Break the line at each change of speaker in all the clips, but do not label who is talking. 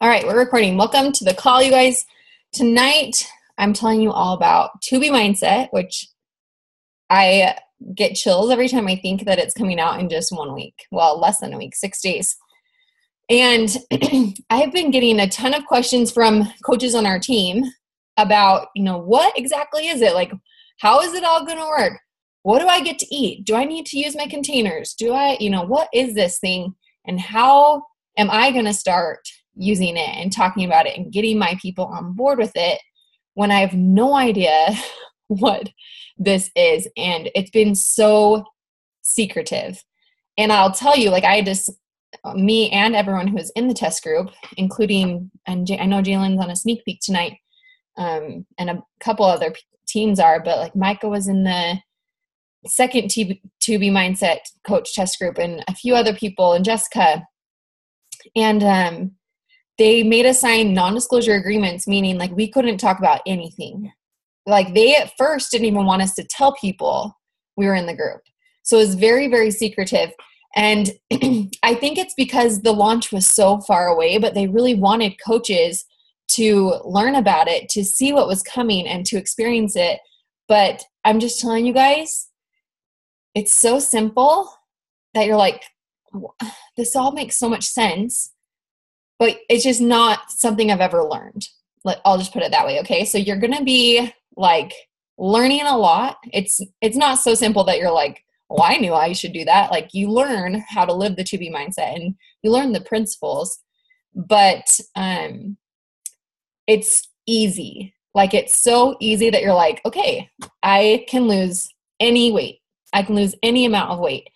All right, we're recording. Welcome to the call, you guys. Tonight, I'm telling you all about To Be Mindset, which I get chills every time I think that it's coming out in just 1 week. Well, less than a week, 6 days. And I have been getting a ton of questions from coaches on our team about, what exactly is it? Like, how is it all going to work? What do I get to eat? Do I need to use my containers? What is this thing? And how am I going to start using it and talking about it and getting my people on board with it when I have no idea what this is? And it's been so secretive. And I'll tell you, me and everyone who is in the test group, including, and I know Jalen's on a sneak peek tonight, and a couple other teams are, but like Micah was in the second To Be Mindset coach test group, and a few other people, and Jessica. And they made us sign non-disclosure agreements, meaning like we couldn't talk about anything. Like they at first didn't even want us to tell people we were in the group. So it was very, very secretive. And I think it's because the launch was so far away, but they really wanted coaches to learn about it, to see what was coming and to experience it. But I'm just telling you guys, it's so simple that you're like, this all makes so much sense, but it's just not something I've ever learned. I'll just put it that way. Okay. So you're going to be like learning a lot. It's not so simple that you're like, oh, I knew I should do that. Like you learn how to live the To Be Mindset and you learn the principles, but it's easy. Like it's so easy that you're like, okay, I can lose any weight. I can lose any amount of weight.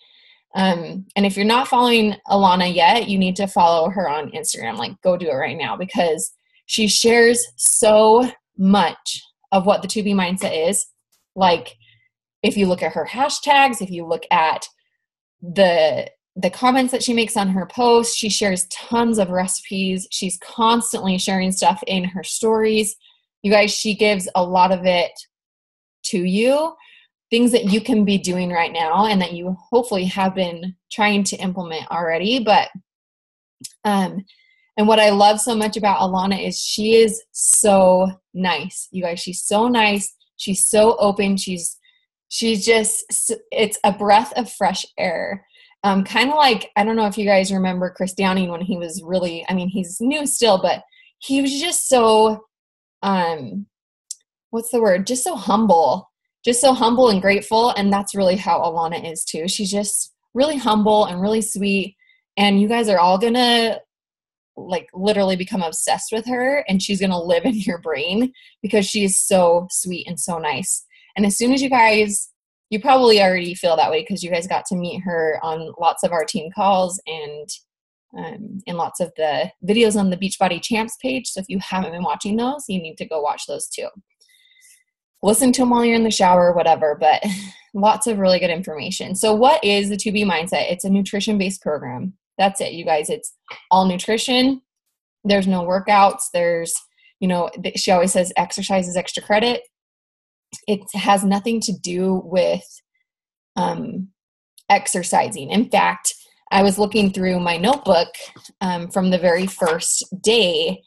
And if you're not following Alana yet, you need to follow her on Instagram. Like go do it right now because she shares so much of what the To Be Mindset is. Like if you look at her hashtags, if you look at the comments that she makes on her posts, she shares tons of recipes. She's constantly sharing stuff in her stories. You guys, she gives a lot of it to you. Things that you can be doing right now and that you hopefully have been trying to implement already. But, and what I love so much about Alana is she is so nice. You guys, she's so nice. She's so open. She's just, it's a breath of fresh air. Kind of like, I don't know if you guys remember Chris Downing when he was really, he's new still, but he was just so, what's the word? Just so humble and grateful. And that's really how Alana is too. She's just really humble and really sweet. And you guys are all going to like literally become obsessed with her and she's going to live in your brain because she is so sweet and so nice. And as soon as you probably already feel that way because you guys got to meet her on lots of our team calls and in lots of the videos on the Beachbody Champs page. So if you haven't been watching those, you need to go watch those too. Listen to them while you're in the shower, whatever, but lots of really good information. So what is the To Be Mindset? It's a nutrition-based program. That's it, you guys. It's all nutrition. There's no workouts. There's, she always says exercise is extra credit. It has nothing to do with exercising. In fact, I was looking through my notebook from the very first day,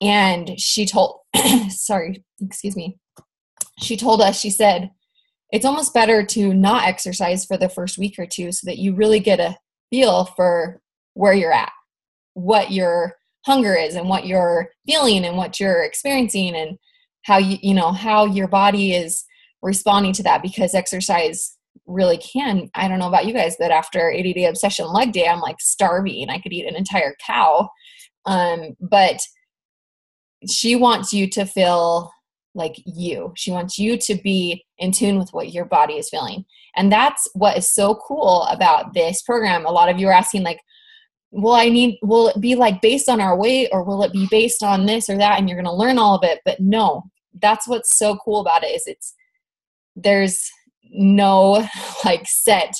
and she told, she told us, she said, it's almost better to not exercise for the first week or two so that you really get a feel for where you're at, what your hunger is and what you're feeling and what you're experiencing and how how your body is responding to that, because exercise really can, I don't know about you guys, but after 80-day obsession leg day, I'm like starving. I could eat an entire cow. But she wants you to feel like you. She wants you to be in tune with what your body is feeling. And that's what is so cool about this program. A lot of you are asking like, will it be like based on our weight or will it be based on this or that? And you're going to learn all of it. But no, that's what's so cool about it is there's no like set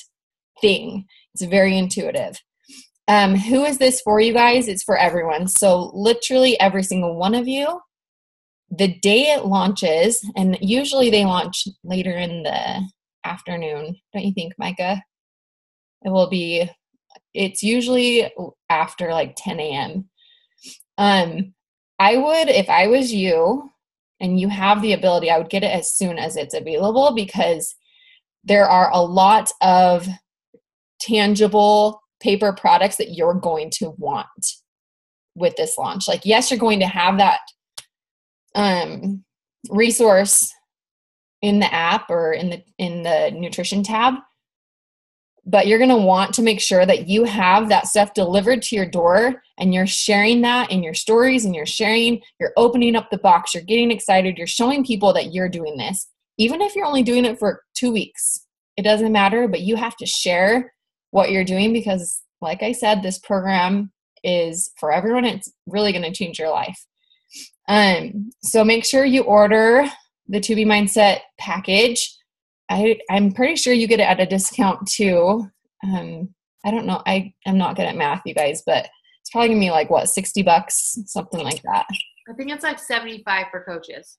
thing. It's very intuitive. Who is this for, you guys? It's for everyone. So literally every single one of you. The day it launches, and usually they launch later in the afternoon, don't you think, Micah? It's usually after like 10 a.m. I would, if I was you and you have the ability, I would get it as soon as it's available, because there are a lot of tangible paper products that you're going to want with this launch. Like, yes, you're going to have that resource in the app or in the nutrition tab, but you're going to want to make sure that you have that stuff delivered to your door, and you're sharing that in your stories, and you're opening up the box, you're getting excited, you're showing people that you're doing this. Even if you're only doing it for 2 weeks, it doesn't matter, but you have to share what you're doing, because like I said, this program is for everyone. It's really going to change your life. So make sure you order the To Be Mindset package. I'm pretty sure you get it at a discount too. I don't know. I'm not good at math, you guys, but it's probably gonna be like what, $60, something like that.
I think it's like 75 for coaches.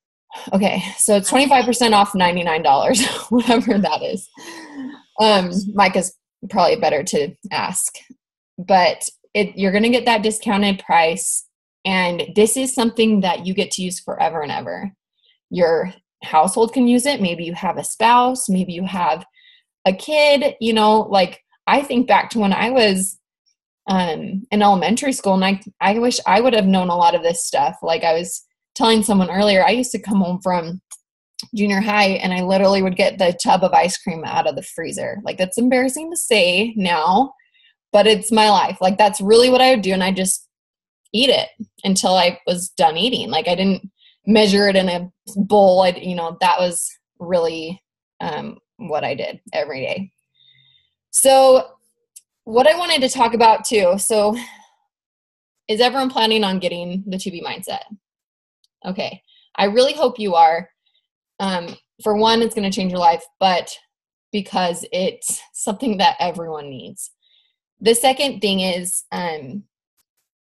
Okay, so it's 25% off $99, whatever that is. Micah's probably better to ask, but you're gonna get that discounted price, and this is something that you get to use forever and ever. Your household can use it. Maybe you have a spouse, maybe you have a kid, like I think back to when I was in elementary school, and I wish I would have known a lot of this stuff. Like I was telling someone earlier, I used to come home from junior high and I literally would get the tub of ice cream out of the freezer. Like, that's embarrassing to say now, but it's my life. Like, that's really what I would do, and I just eat it until I was done eating. Like, I didn't measure it in a bowl. That was really what I did every day. So what I wanted to talk about too, so is everyone planning on getting the To Be Mindset? Okay. I really hope you are. For one, it's going to change your life, but because it's something that everyone needs. The second thing is,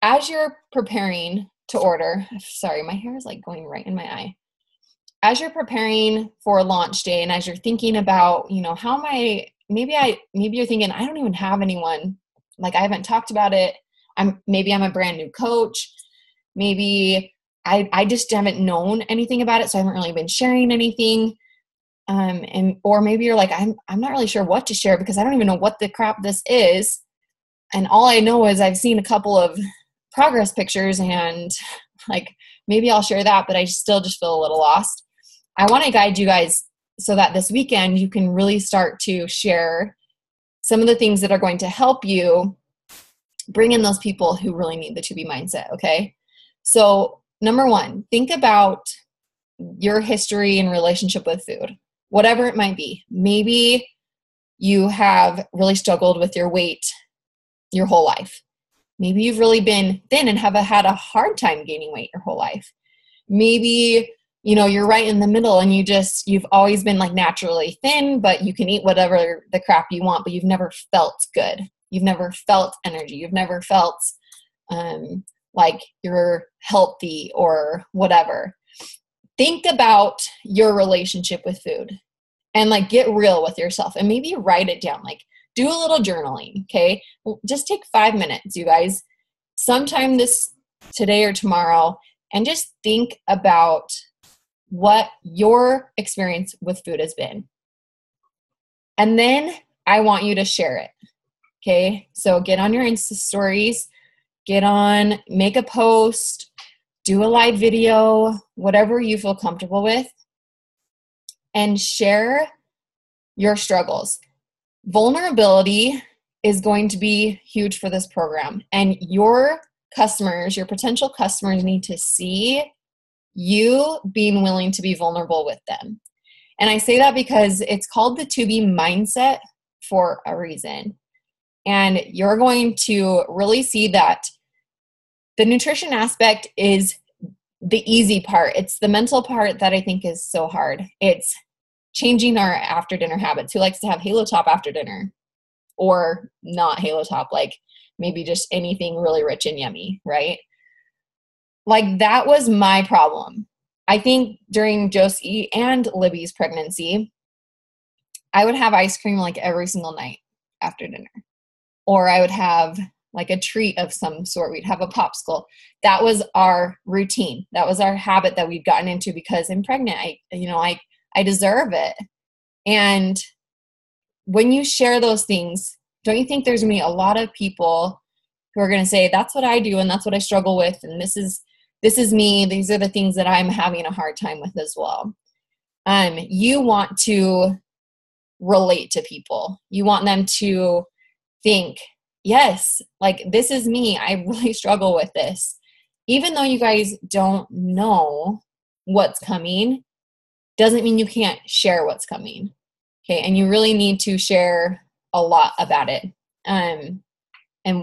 as you're preparing to order, sorry, my hair is like going right in my eye. As you're preparing for launch day, and as you're thinking about, how am I, maybe you're thinking, I don't even have anyone, like I haven't talked about it. Maybe I'm a brand new coach. Maybe I just haven't known anything about it, so I haven't really been sharing anything. Or maybe you're like, I'm not really sure what to share because I don't even know what the crap this is. And all I know is I've seen a couple of progress pictures, and like, maybe I'll share that, but I still just feel a little lost. I want to guide you guys so that this weekend you can really start to share some of the things that are going to help you bring in those people who really need the To Be Mindset. Okay. So number one, think about your history and relationship with food, whatever it might be. Maybe you have really struggled with your weight your whole life. Maybe you've really been thin and have had a hard time gaining weight your whole life. Maybe, you're right in the middle and you've always been like naturally thin, but you can eat whatever the crap you want, but you've never felt good. You've never felt energy. You've never felt like you're healthy or whatever. Think about your relationship with food and like get real with yourself, and maybe write it down. Like, do a little journaling, okay? Just take 5 minutes, you guys, sometime today or tomorrow, and just think about what your experience with food has been. And then I want you to share it, okay? So get on your Insta stories, make a post, do a live video, whatever you feel comfortable with, and share your struggles. Vulnerability is going to be huge for this program, and your potential customers need to see you being willing to be vulnerable with them. And I say that because it's called the To Be Mindset for a reason. And you're going to really see that the nutrition aspect is the easy part. It's the mental part that I think is so hard. It's changing our after dinner habits. Who likes to have Halo Top after dinner? Or not Halo Top, like maybe just anything really rich and yummy, right? Like, that was my problem. I think during Josie and Libby's pregnancy, I would have ice cream like every single night after dinner. Or I would have like a treat of some sort. We'd have a popsicle. That was our routine. That was our habit that we'd gotten into because I'm pregnant. I deserve it. And when you share those things, don't you think there's going to be a lot of people who are going to say, that's what I do and that's what I struggle with, and this is me. These are the things that I'm having a hard time with as well. You want to relate to people. You want them to think, yes, like this is me. I really struggle with this. Even though you guys don't know what's coming, doesn't mean you can't share what's coming. Okay. And you really need to share a lot about it. And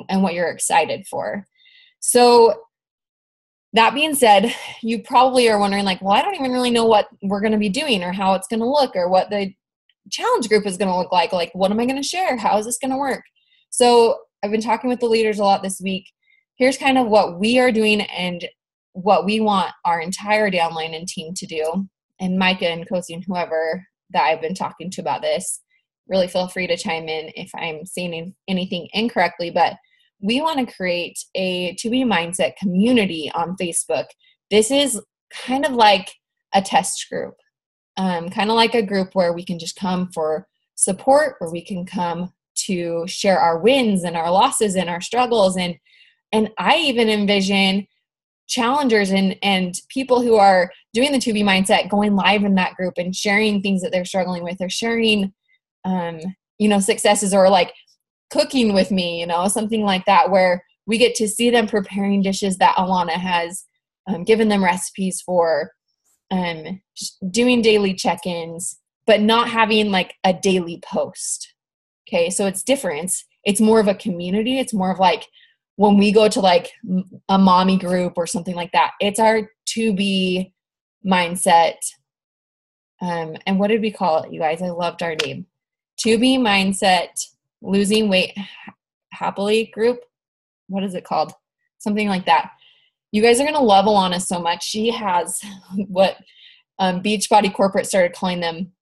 what you're excited for. So that being said, you probably are wondering like, well, I don't even really know what we're going to be doing or how it's going to look or what the challenge group is going to look like. Like, what am I going to share? How is this going to work? So I've been talking with the leaders a lot this week. Here's kind of what we are doing and what we want our entire downline and team to do. And Micah and Kosi and whoever that I've been talking to about this, really feel free to chime in if I'm saying anything incorrectly, but we want to create a 2B Mindset community on Facebook. This is kind of like a test group, kind of like a group where we can just come for support, where we can come to share our wins and our losses and our struggles. And I even envision challengers and people who are doing the 2B Mindset going live in that group and sharing things that they're struggling with, or sharing successes, or like cooking with me, something like that, where we get to see them preparing dishes that Alana has given them recipes for, doing daily check-ins, but not having like a daily post. Okay. So it's different. It's more of a community. It's more of like when we go to like a mommy group or something like that, it's our 2B Mindset. And what did we call it, you guys? I loved our name. 2B Mindset Losing Weight Happily group. What is it called? Something like that. You guys are going to love Alana so much. She has what Beachbody Corporate started calling them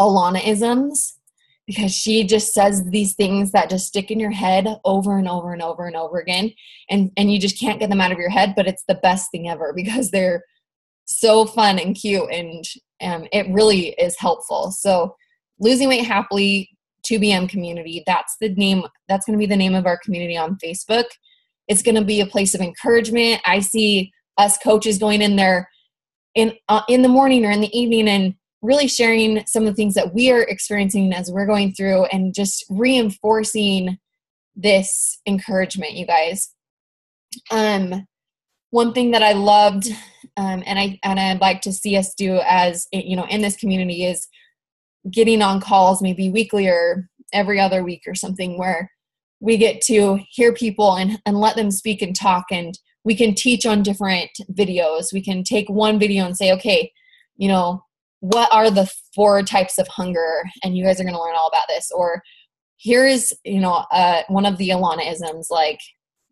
Alana-isms, because she just says these things that just stick in your head over and over and over and over again. And you just can't get them out of your head, but it's the best thing ever because they're so fun and cute, and it really is helpful. So Losing Weight Happily 2BM community, that's the name. That's going to be the name of our community on Facebook. It's going to be a place of encouragement. I see us coaches going in there in the morning or in the evening and really sharing some of the things that we are experiencing as we're going through, and just reinforcing this encouragement, you guys. One thing that I loved, and I'd like to see us do as in this community, is getting on calls maybe weekly or every other week or something, where we get to hear people and let them speak and talk, and we can teach on different videos. We can take one video and say, okay, what are the 4 types of hunger? And you guys are going to learn all about this. Or here's, one of the Alana-isms, like,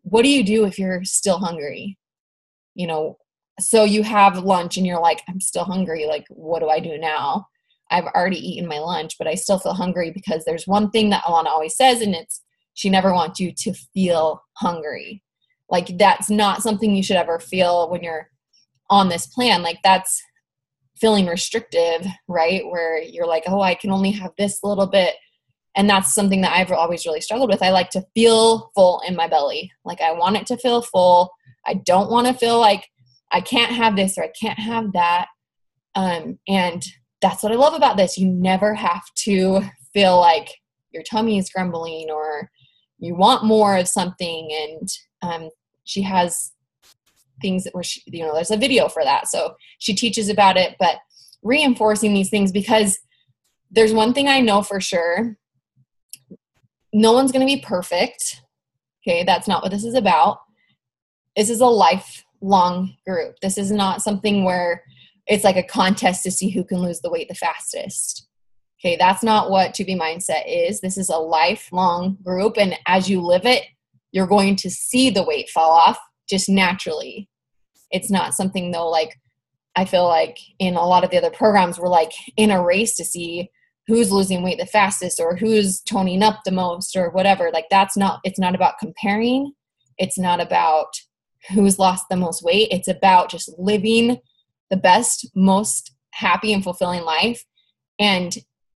what do you do if you're still hungry? So you have lunch and you're like, I'm still hungry. Like, what do I do now? I've already eaten my lunch, but I still feel hungry, because there's one thing that Alana always says, and it's, she never wants you to feel hungry. Like, that's not something you should ever feel when you're on this plan. Like, that's feeling restrictive, right? Where you're like, oh, I can only have this little bit. And that's something that I've always really struggled with. I like to feel full in my belly. Like, I want it to feel full. I don't want to feel like I can't have this or I can't have that. And that's what I love about this. You never have to feel like your tummy is grumbling or you want more of something. And she has things that where there's a video for that. So she teaches about it, but reinforcing these things, because there's one thing I know for sure. No one's going to be perfect. Okay. That's not what this is about. This is a lifelong group. This is not something where it's like a contest to see who can lose the weight the fastest. Okay. That's not what 2B Mindset is. This is a lifelong group. And as you live it, you're going to see the weight fall off just naturally. It's not something though, like, I feel like in a lot of the other programs, we're like in a race to see who's losing weight the fastest or who's toning up the most or whatever. Like it's not about comparing. It's not about who's lost the most weight. It's about just living the best, most happy and fulfilling life and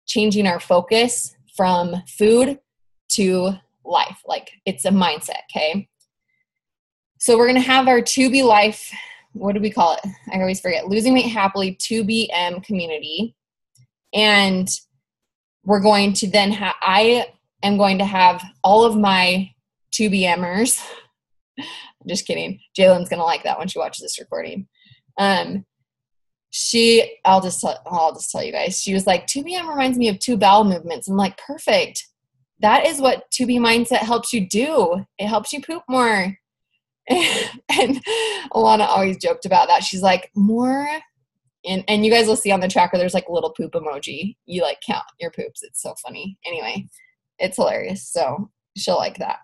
changing our focus from food to life. Like it's a mindset. Okay. So we're going to have our 2B Life. What do we call it? I always forget. Losing Weight Happily 2BM community. And we're going to then I am going to have all of my 2BMers. Just kidding. Jalen's going to like that when she watches this recording. I'll just tell you guys. She was like, 2BM reminds me of 2 bowel movements. I'm like, perfect. That is what 2B Mindset helps you do. It helps you poop more. And Alana always joked about that. She's like, more. And you guys will see on the tracker, there's like a little poop emoji. You like count your poops. It's so funny. Anyway, it's hilarious. So she'll like that.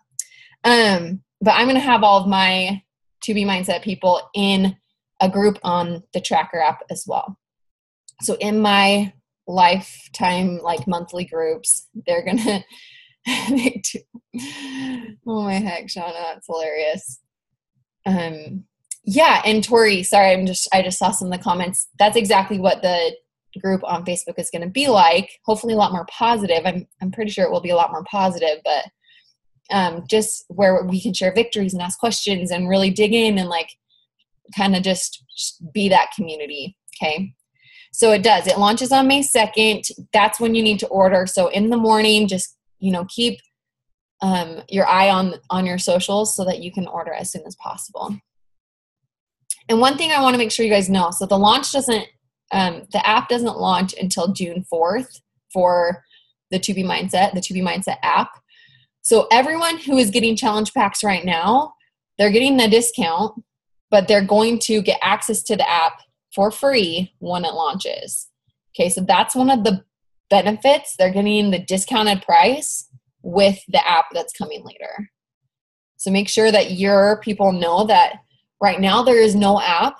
But I'm going to have all of my 2B Mindset people in a group on the tracker app as well. So in my lifetime, like monthly groups, they're going to make oh my heck, Shauna, that's hilarious. Yeah. And Tori, sorry, I just saw some of the comments. That's exactly what the group on Facebook is going to be like. Hopefully a lot more positive. I'm pretty sure it will be a lot more positive, but just where we can share victories and ask questions and really dig in and like kind of just be that community. Okay. So it launches on May 2nd. That's when you need to order. So in the morning, just, keep your eye on your socials so that you can order as soon as possible. And one thing I want to make sure you guys know, so the app doesn't launch until June 4th for the 2B Mindset app. So everyone who is getting challenge packs right now, they're getting the discount, but they're going to get access to the app for free when it launches. Okay, so that's one of the benefits. They're getting the discounted price with the app that's coming later. So make sure that your people know that right now there is no app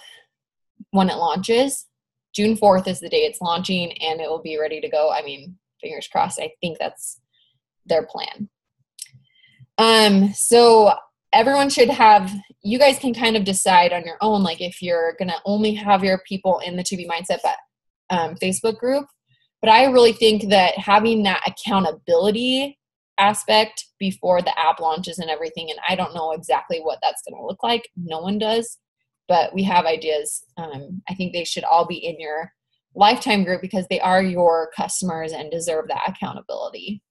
when it launches. June 4th is the day it's launching and it will be ready to go. I mean, fingers crossed. I think that's their plan. So everyone should you guys can kind of decide on your own, like if you're going to only have your people in the 2B Mindset Facebook group. But I really think that having that accountability aspect before the app launches and everything, and I don't know exactly what that's going to look like. No one does, but we have ideas. I think they should all be in your lifetime group because they are your customers and deserve that accountability.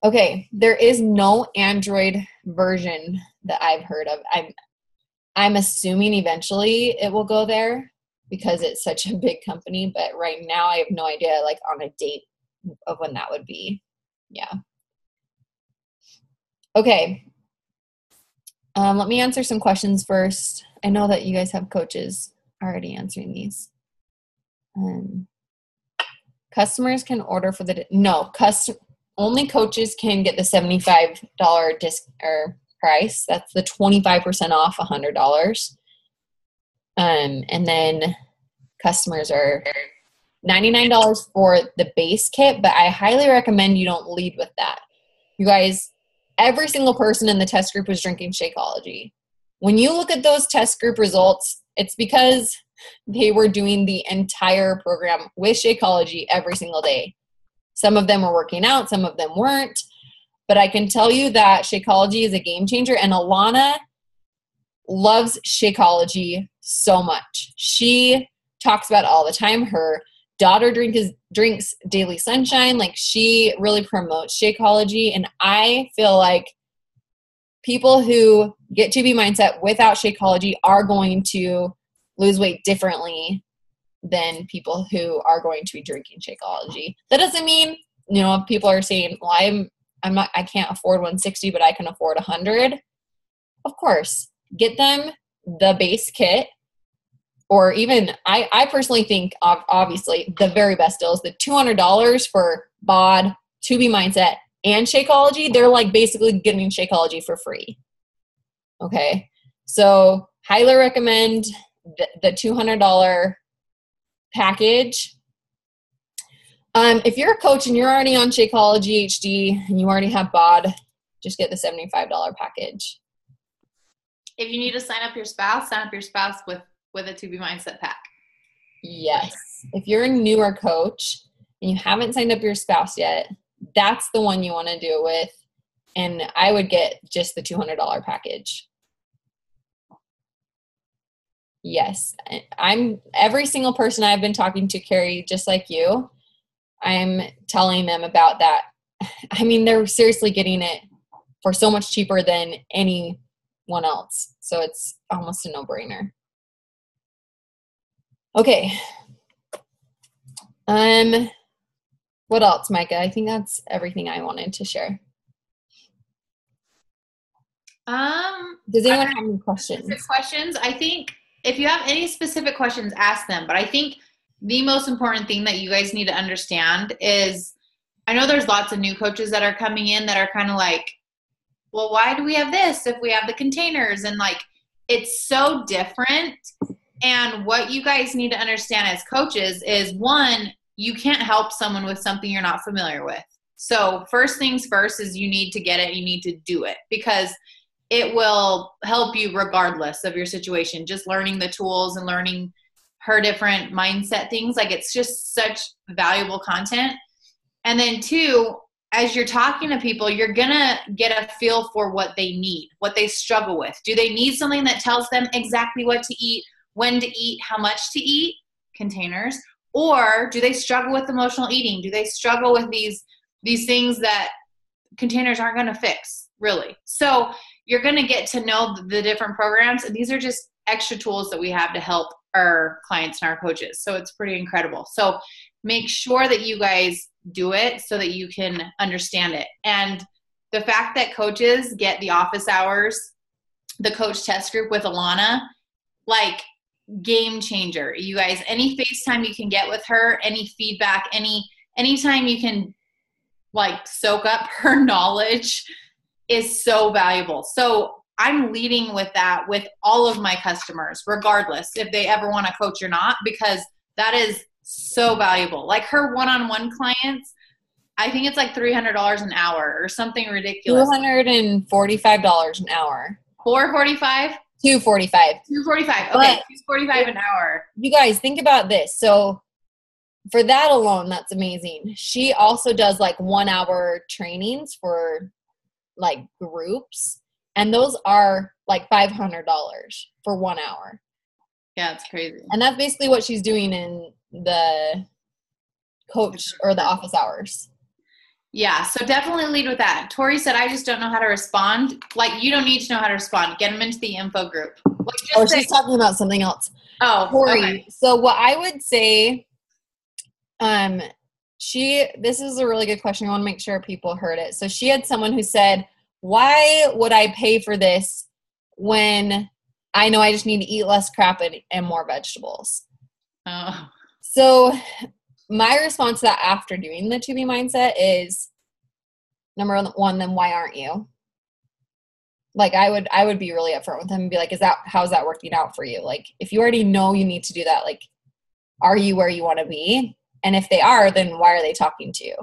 Okay, there is no Android version that I've heard of. I'm assuming eventually it will go there because it's such a big company, but right now I have no idea like on a date of when that would be. Yeah. Okay. Let me answer some questions first. I know that you guys have coaches already answering these. Customers can order for only coaches can get the $75 price. That's the 25% off $100. And then customers are $99 for the base kit, but I highly recommend you don't lead with that. You guys, every single person in the test group was drinking Shakeology. When you look at those test group results, it's because they were doing the entire program with Shakeology every single day. Some of them were working out, some of them weren't. But I can tell you that Shakeology is a game changer, and Alana loves Shakeology so much. She talks about it all the time. Her daughter drinks Daily Sunshine. Like, she really promotes Shakeology, and I feel like people who get 2B Mindset without Shakeology are going to lose weight differently than people who are going to be drinking Shakeology. That doesn't mean, people are saying, well, I can't afford 160, but I can afford 100. Of course, get them the base kit, or even, I personally think, obviously, the very best deal is the $200 for BOD, 2B Mindset, and Shakeology. They're like basically getting Shakeology for free. Okay, so highly recommend the $200 package. If you're a coach and you're already on Shakeology HD and you already have BOD, just get the $75 package.
If you need to sign up your spouse with a To Be Mindset pack.
Yes. If you're a newer coach and you haven't signed up your spouse yet, that's the one you want to do it with. And I would get just the $200 package. Yes. Every single person I've been talking to, Carrie, just like you, I'm telling them about that. I mean, they're seriously getting it for so much cheaper than anyone else. So it's almost a no-brainer. Okay. What else, Micah? I think that's everything I wanted to share. Does anyone have any questions?
Questions? I think if you have any specific questions, ask them. But I think the most important thing that you guys need to understand is, I know there's lots of new coaches that are coming in that are kind of like, well, why do we have this if we have the containers? And like, it's so different. And what you guys need to understand as coaches is, one, you can't help someone with something you're not familiar with. So first things first is you need to get it. You need to do it, because it will help you regardless of your situation. Just learning the tools and learning her different mindset things. Like, it's just such valuable content. And then two, as you're talking to people, you're going to get a feel for what they need, what they struggle with. Do they need something that tells them exactly what to eat, when to eat, how much to eat? Containers. Or do they struggle with emotional eating? Do they struggle with these things that containers aren't going to fix, really? So you're going to get to know the different programs. And these are just extra tools that we have to help our clients and our coaches. So it's pretty incredible. So make sure that you guys do it so that you can understand it. And the fact that coaches get the office hours, the coach test group with Alana, like, game changer. You guys, any FaceTime you can get with her, any feedback, anytime you can like soak up her knowledge is so valuable. So I'm leading with that with all of my customers, regardless if they ever want to coach or not, because that is so valuable. Like, her one-on-one clients, I think it's like $300 an hour or something ridiculous.
$245 an hour.
$445?
$245.
$245. Okay, $245 an hour.
You guys, think about this. So for that alone, that's amazing. She also does like 1 hour trainings for like groups, and those are like $500 for 1 hour.
Yeah, it's crazy.
And that's basically what she's doing in the coach or the office hours.
Yeah, so definitely lead with that. Tori said, I just don't know how to respond. Like, you don't need to know how to respond. Get them into the info group. Like,
she's talking about something else.
Oh,
Tori.
Okay.
So what I would say, this is a really good question. I want to make sure people heard it. So she had someone who said, why would I pay for this when I know I just need to eat less crap and more vegetables?
Oh.
So my response to that after doing the To Be Mindset is, number one, then why aren't you? Like, I would be really upfront with them and be like, how's that working out for you? Like, if you already know you need to do that, like, are you where you want to be? And if they are, then why are they talking to you?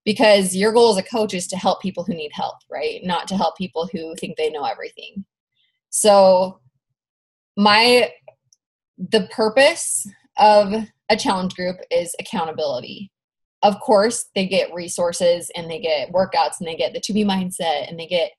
Because your goal as a coach is to help people who need help, right? Not to help people who think they know everything. So the purpose of a challenge group is accountability. Of course, they get resources and they get workouts and they get the To Be Mindset and they get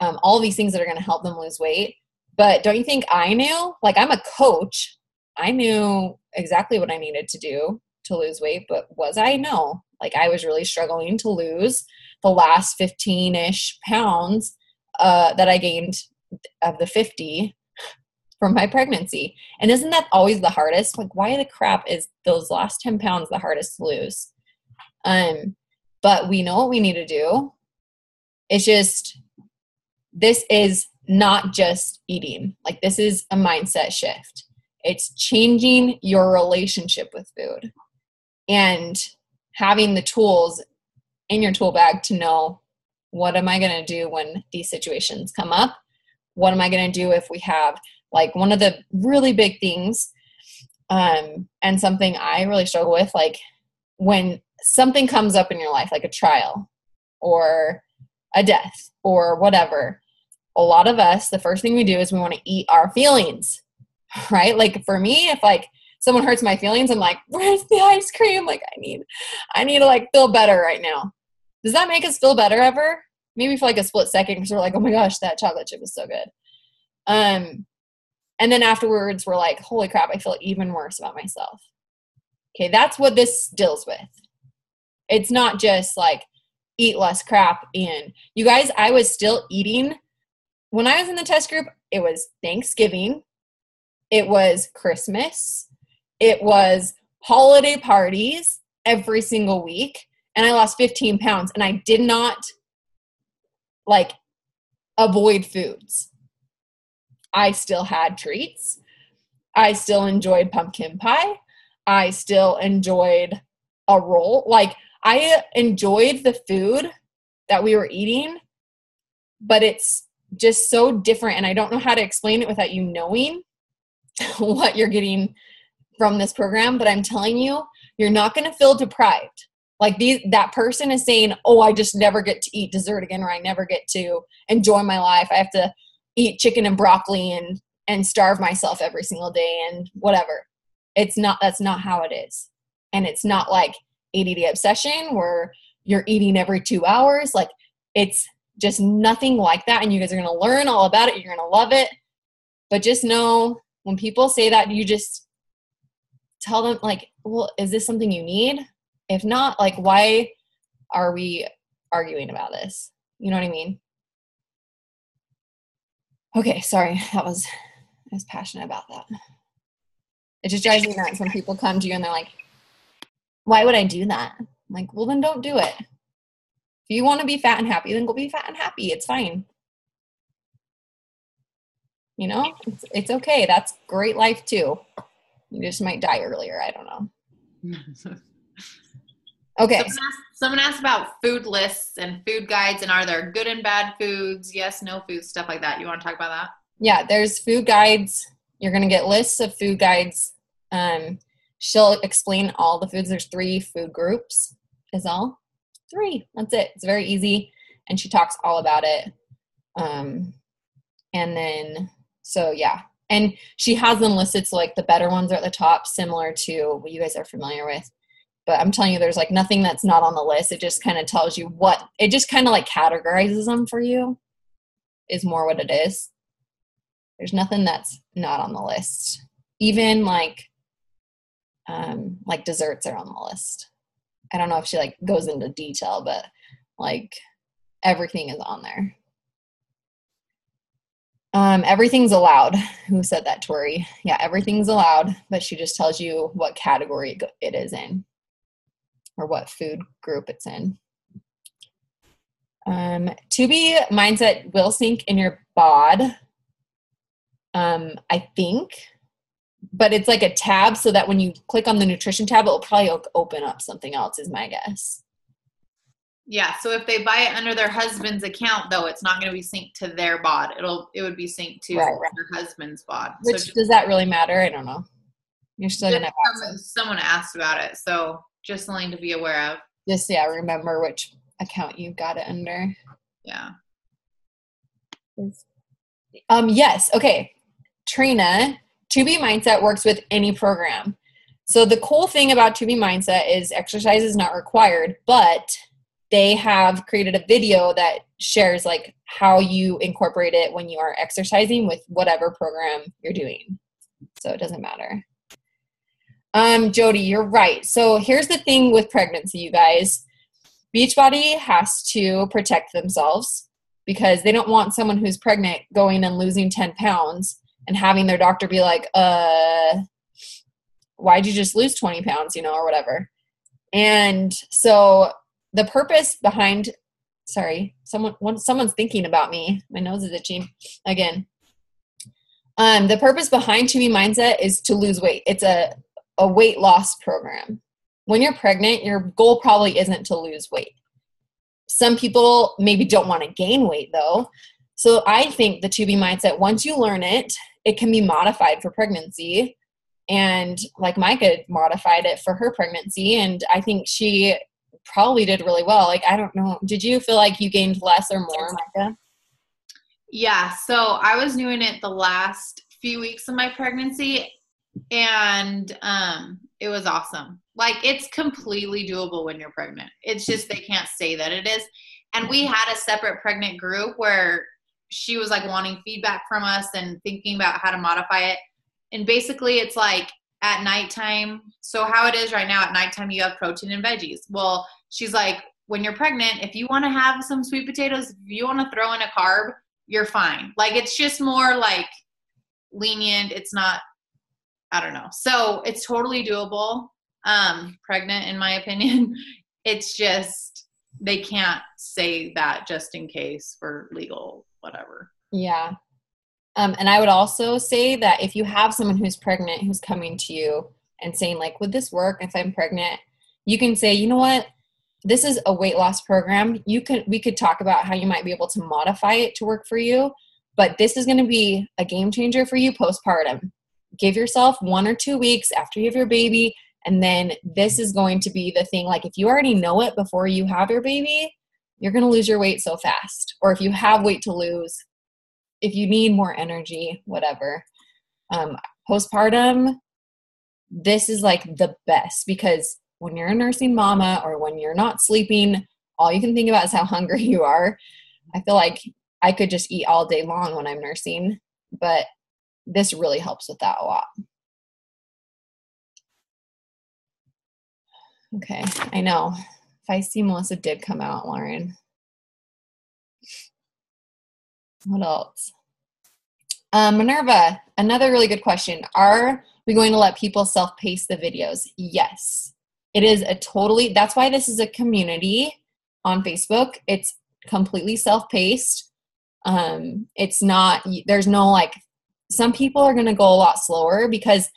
all these things that are going to help them lose weight. But don't you think I knew? Like, I'm a coach. I knew exactly what I needed to do to lose weight, but was I? No. Like, I was really struggling to lose the last 15-ish pounds that I gained of the 50 from my pregnancy. And isn't that always the hardest? Like, why the crap is those last 10 pounds the hardest to lose? But we know what we need to do. It's just, this is not just eating. Like, this is a mindset shift. It's changing your relationship with food and having the tools in your tool bag to know, what am I going to do when these situations come up? What am I going to do if we have, like, one of the really big things, and something I really struggle with, like, when something comes up in your life, like a trial or a death or whatever, a lot of us, the first thing we do is we want to eat our feelings, right? Like for me, if like someone hurts my feelings, I'm like, where's the ice cream? Like I need to like feel better right now. Does that make us feel better ever? Maybe for like a split second because we're like, oh my gosh, that chocolate chip is so good. And then afterwards we're like, holy crap, I feel even worse about myself. Okay, that's what this deals with. It's not just like eat less crap. And you guys, I was still eating. When I was in the test group, it was Thanksgiving. It was Christmas. It was holiday parties every single week. And I lost 15 pounds. And I did not like avoid foods. I still had treats. I still enjoyed pumpkin pie. I still enjoyed a roll. Like I enjoyed the food that we were eating, but it's just so different. And I don't know how to explain it without you knowing what you're getting from this program. But I'm telling you, you're not going to feel deprived. Like that person is saying, oh, I just never get to eat dessert again, or I never get to enjoy my life. I have to eat chicken and broccoli and starve myself every single day and whatever. That's not how it is. And it's not like ADD obsession where you're eating every 2 hours. Like it's just nothing like that. And you guys are going to learn all about it. You're going to love it. But just know when people say that, you just tell them like, well, is this something you need? If not, like, why are we arguing about this? You know what I mean? Okay, sorry. I was passionate about that. It just drives me nuts when people come to you and they're like, why would I do that? I'm like, well, then don't do it. If you want to be fat and happy, then go be fat and happy. It's fine. You know, it's okay. That's great life too. You just might die earlier. I don't know. Okay.
Someone asked about food lists and food guides and are there good and bad foods? Yes, no foods, stuff like that. You want to talk about that?
Yeah, there's food guides. You're going to get lists of food guides. She'll explain all the foods. There's 3 food groups is all. 3. That's it. It's very easy. And she talks all about it. And then, so yeah. And she has them listed. So like the better ones are at the top, similar to what you guys are familiar with. But I'm telling you, there's like nothing that's not on the list. It just kind of tells you it just kind of like categorizes them for you is more what it is. There's nothing that's not on the list. Even like desserts are on the list. I don't know if she like goes into detail, but like everything is on there. Everything's allowed. Who said that, Tori? Yeah, everything's allowed, but she just tells you what category it is in or what food group it's in. 2B mindset will sync in your bod. I think, but it's like a tab so that when you click on the nutrition tab, it'll probably open up something else is my guess.
Yeah. So if they buy it under their husband's account though, it's not going to be synced to their bod. It would be synced to their husband's bod.
Which does that really matter? I don't know. You're still going to have
someone asked about it. So just something to be aware of.
Just, yeah, remember which account you got it under.
Yeah.
Yes. Okay. Trina, 2B Mindset works with any program. So the cool thing about 2B Mindset is exercise is not required, but they have created a video that shares like how you incorporate it when you are exercising with whatever program you're doing. So it doesn't matter. Jody, you're right. So here's the thing with pregnancy, you guys. Beachbody has to protect themselves because they don't want someone who's pregnant going and losing 10 pounds and having their doctor be like, why'd you just lose 20 pounds, or whatever. And so the purpose behind, someone's thinking about me. My nose is itching again. The purpose behind 2B Mindset is to lose weight. It's a weight loss program. When you're pregnant, your goal probably isn't to lose weight. Some people maybe don't want to gain weight though. So I think the 2B Mindset, once you learn it, it can be modified for pregnancy. And like Micah modified it for her pregnancy, and I think she probably did really well. Like, I don't know. Did you feel like you gained less or more, Micah?
Yeah. So I was doing it the last few weeks of my pregnancy, and it was awesome. Like, it's completely doable when you're pregnant. It's just they can't say that it is. And we had a separate pregnant group where she was like wanting feedback from us and thinking about how to modify it. And basically it's like at nighttime. So how it is right now, at nighttime, you have protein and veggies. Well, she's like, when you're pregnant, if you want to have some sweet potatoes, if you want to throw in a carb, you're fine. Like, it's just more like lenient. It's not, I don't know. So it's totally doable. Pregnant, in my opinion. It's just, they can't say that just in case for legal, whatever.
Yeah. And I would also say that if you have someone who's pregnant, who's coming to you and saying like, would this work if I'm pregnant? You can say, you know what? This is a weight loss program. We could talk about how you might be able to modify it to work for you, but this is going to be a game changer for you postpartum. Give yourself 1 or 2 weeks after you have your baby, and then this is going to be the thing. Like, if you already know it before you have your baby, you're going to lose your weight so fast. Or if you have weight to lose, if you need more energy, whatever. Postpartum, this is like the best, because when you're a nursing mama or when you're not sleeping, all you can think about is how hungry you are. I feel like I could just eat all day long when I'm nursing, but this really helps with that a lot. Okay, I know. If I see Melissa did come out, Lauren. What else? Minerva, another really good question. Are we going to let people self-pace the videos? Yes. It is that's why this is a community on Facebook. It's completely self-paced. It's not, there's no like, some people are going to go a lot slower because,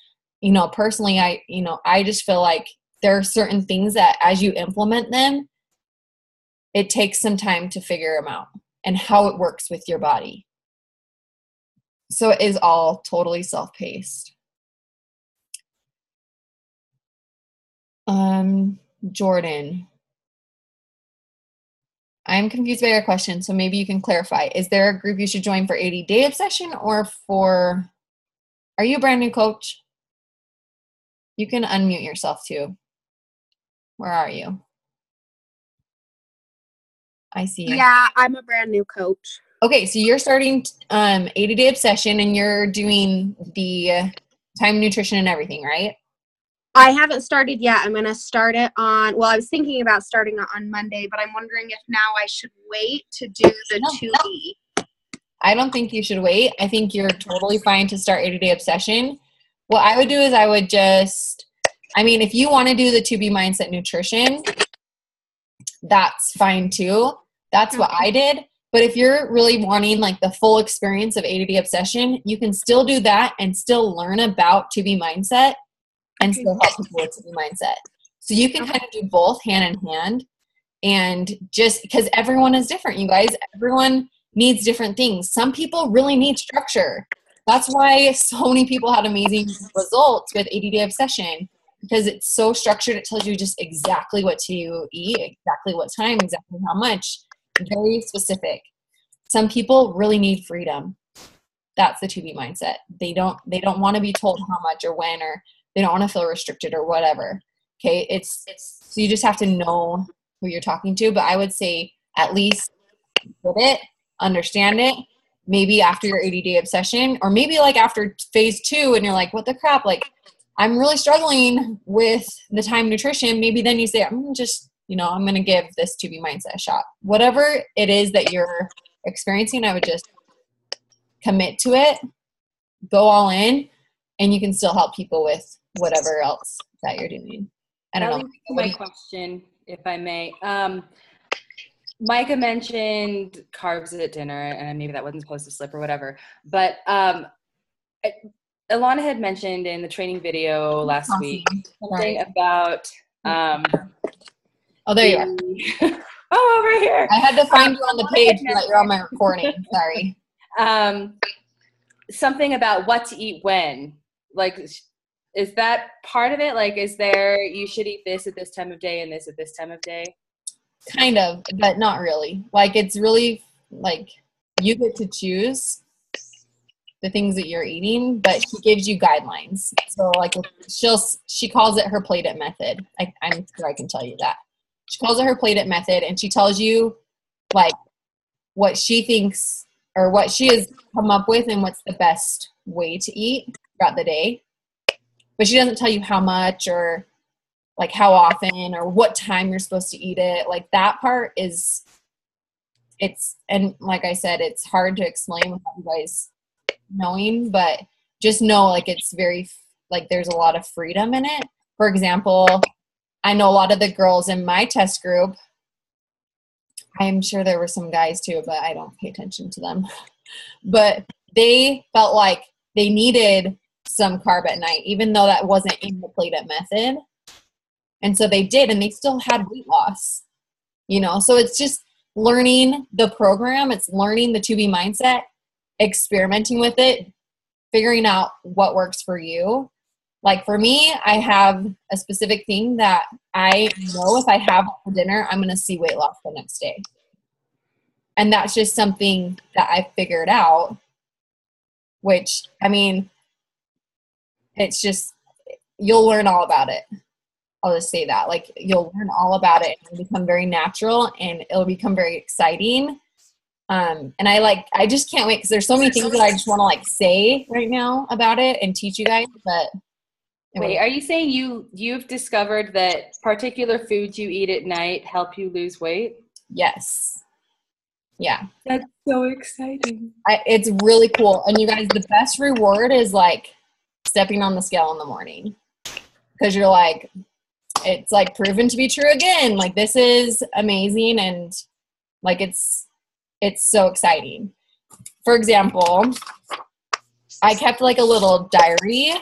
personally, I just feel like there are certain things that as you implement them, it takes some time to figure them out and how it works with your body. So it is all totally self-paced. Jordan, I'm confused by your question, so maybe you can clarify. Is there a group you should join for 80-day obsession or are you a brand new coach? You can unmute yourself too. Where are you? I see you.
Yeah, I'm a brand new coach.
Okay, so you're starting 80-day obsession and you're doing the time nutrition and everything, right?
I haven't started yet. I'm going to start it I was thinking about starting it on Monday, but I'm wondering if now I should wait to do the 2B.
I don't think you should wait. I think you're totally fine to start 80-day obsession. What I would do is if you want to do the 2B mindset nutrition, that's fine too. That's what I did. But if you're really wanting like the full experience of 80-day obsession, you can still do that and still learn about 2B mindset and still help people with 2B mindset. So you can kind of do both hand in hand, and just because everyone is different, you guys, everyone needs different things. Some people really need structure. That's why so many people had amazing results with 80-day obsession, because it's so structured. It tells you just exactly what to eat, exactly what time, exactly how much, very specific. Some people really need freedom. That's the 2B mindset. They don't want to be told how much or when, or they don't want to feel restricted or whatever. Okay. So you just have to know who you're talking to, but I would say at least get it, understand it. Maybe after your 80-day obsession, or maybe like after phase 2 and you're like, what the crap? Like, I'm really struggling with the time nutrition. Maybe then you say, I'm going to give this 2B mindset a shot. Whatever it is that you're experiencing, I would just commit to it, go all in, and you can still help people with whatever else that you're doing. I don't know.
My question, if I may. Micah mentioned carbs at dinner, and maybe that wasn't supposed to slip or whatever. But Ilana had mentioned in the training video last week something about
oh, there you are.
Oh, over here.
I had to find you on the page so that you're on my recording. Sorry.
Something about what to eat when. Like, Is that part of it? Like, is there, you should eat this at this time of day and this at this time of day?
Kind of, but not really. Like, it's really like you get to choose the things that you're eating, but she gives you guidelines. So like she calls it her plate it method. I'm sure I can tell you that. She calls it her plate it method, and she tells you like what she thinks or what she has come up with and what's the best way to eat throughout the day. But she doesn't tell you how much or like how often or what time you're supposed to eat it. Like that part is and like I said, it's hard to explain without you guys knowing, but just know like it's very like there's a lot of freedom in it. For example, I know a lot of the girls in my test group, I'm sure there were some guys too, but I don't pay attention to them, but they felt like they needed some carb at night, even though that wasn't in the plate it method. And so they did, and they still had weight loss, you know? So it's just learning the program. It's learning the 2B mindset, experimenting with it, figuring out what works for you. Like for me, I have a specific thing that I know if I have for dinner, I'm going to see weight loss the next day. And that's just something that I figured out, which, I mean, it's just, you'll learn all about it. I'll just say that. Like, you'll learn all about it and become very natural, and it'll become very exciting. And I just can't wait because there's so many things that I just want to like say right now about it and teach you guys. But
wait, are you saying you've discovered that particular foods you eat at night help you lose weight?
Yes. Yeah.
That's so exciting.
It's really cool. And you guys, the best reward is like stepping on the scale in the morning, because you're like, it's like proven to be true again. Like, this is amazing. And like, it's so exciting. For example, I kept like a little diary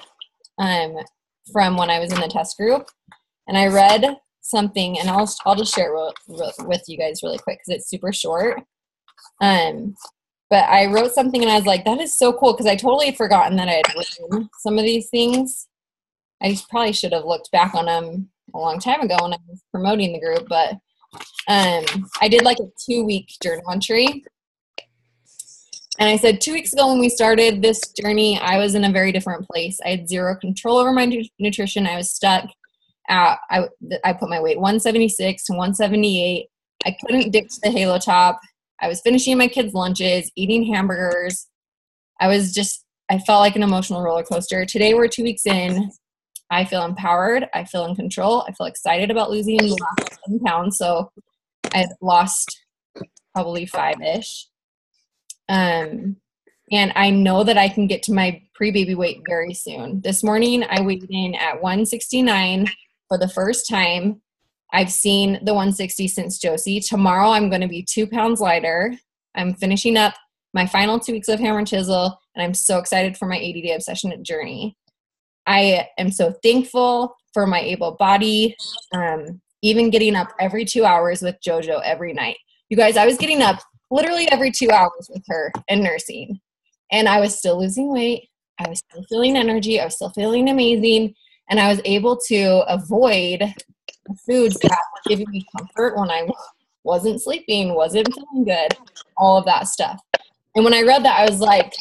from when I was in the test group, and I read something, and I'll just share it with you guys really quick because it's super short. But I wrote something, and I was like, that is so cool, because I totally had forgotten that I had written some of these things. I probably should have looked back on them a long time ago when I was promoting the group, but I did like a 2-week journal entry. And I said 2 weeks ago when we started this journey, I was in a very different place. I had zero control over my nutrition. I was stuck at, I put my weight 176 to 178. I couldn't ditch the Halo top. I was finishing my kids' lunches, eating hamburgers. I felt like an emotional roller coaster. Today we're 2 weeks in. I feel empowered. I feel in control. I feel excited about losing the last 7 pounds. So I've lost probably 5-ish. And I know that I can get to my pre-baby weight very soon. This morning I weighed in at 169 for the first time. I've seen the 160 since Josie. Tomorrow I'm going to be 2 pounds lighter. I'm finishing up my final 2 weeks of Hammer and Chisel, and I'm so excited for my 80-day obsession journey. I am so thankful for my able body, even getting up every 2 hours with JoJo every night. You guys, I was getting up literally every 2 hours with her and nursing, and I was still losing weight. I was still feeling energy. I was still feeling amazing, and I was able to avoid the foods that were giving me comfort when I wasn't sleeping, wasn't feeling good, all of that stuff. And when I read that, I was like,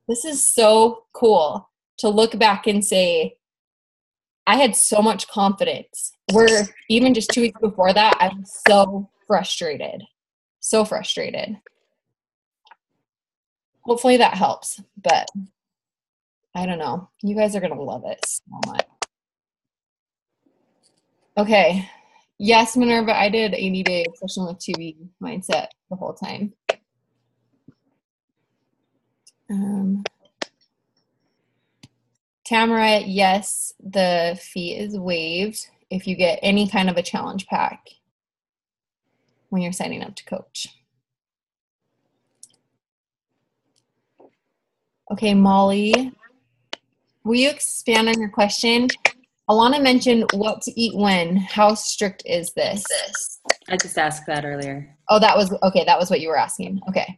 this is so cool to look back and say, I had so much confidence. Where even just 2 weeks before that, I was so frustrated. So frustrated. Hopefully that helps, but I don't know. You guys are going to love it so much. Okay. Yes, Minerva, I did 80-day obsession with 2B mindset the whole time. Tamara, yes, the fee is waived if you get any kind of a challenge pack when you're signing up to coach. Okay, Molly, will you expand on your question? I want to mention what to eat when. How strict is this?
I just asked that earlier.
Oh, that was what you were asking. Okay.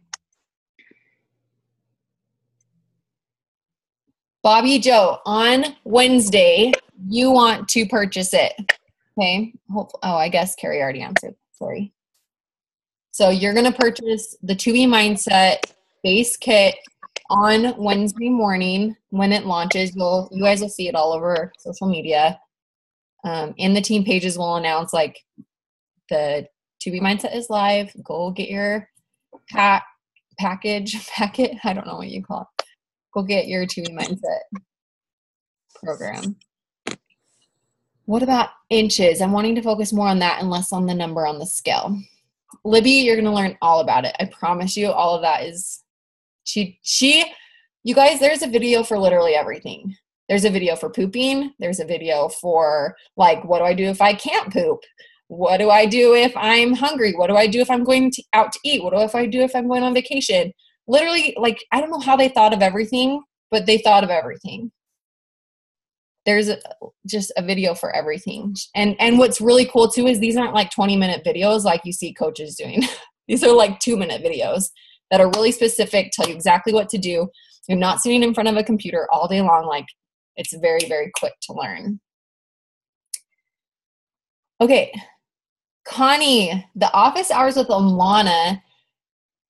Bobby Joe, on Wednesday, you want to purchase it. Okay. I guess Carrie already answered. Sorry. So you're going to purchase the 2B Mindset base kit on Wednesday morning when it launches. You guys will see it all over social media. In the team pages, we'll announce like the 2B Mindset is live. Go get your packet. I don't know what you call it. Go get your 2B Mindset program. What about inches? I'm wanting to focus more on that and less on the number on the scale. Libby, you're going to learn all about it. I promise you all of that is you guys, there's a video for literally everything. There's a video for pooping. There's a video for like, what do I do if I can't poop? What do I do if I'm hungry? What do I do if I'm going out to eat? What do I do if I'm going on vacation? Literally, like, I don't know how they thought of everything, but they thought of everything. There's just a video for everything. And what's really cool too is these aren't like 20-minute videos like you see coaches doing. These are like 2-minute videos that are really specific, tell you exactly what to do. You're not sitting in front of a computer all day long. Like, it's very, very quick to learn. Okay. Connie, the office hours with Alana,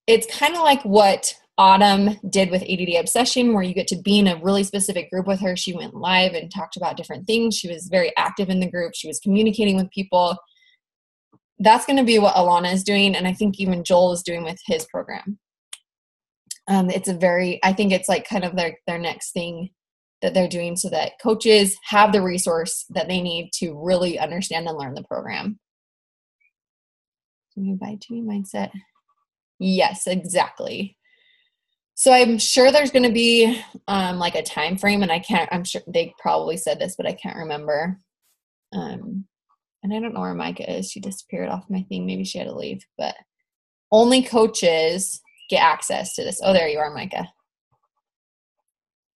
it's kind of like what Autumn did with ADD Obsession, where you get to be in a really specific group with her. She went live and talked about different things. She was very active in the group. She was communicating with people. That's going to be what Alana is doing, and I think even Joel is doing with his program. I think it's like kind of their next thing that they're doing so that coaches have the resource that they need to really understand and learn the program. By 2B Mindset. Yes, exactly. So I'm sure there's going to be like a time frame, and I'm sure they probably said this, but I can't remember. And I don't know where Micah is. She disappeared off my thing. Maybe she had to leave, but only coaches get access to this. Oh, there you are, Micah.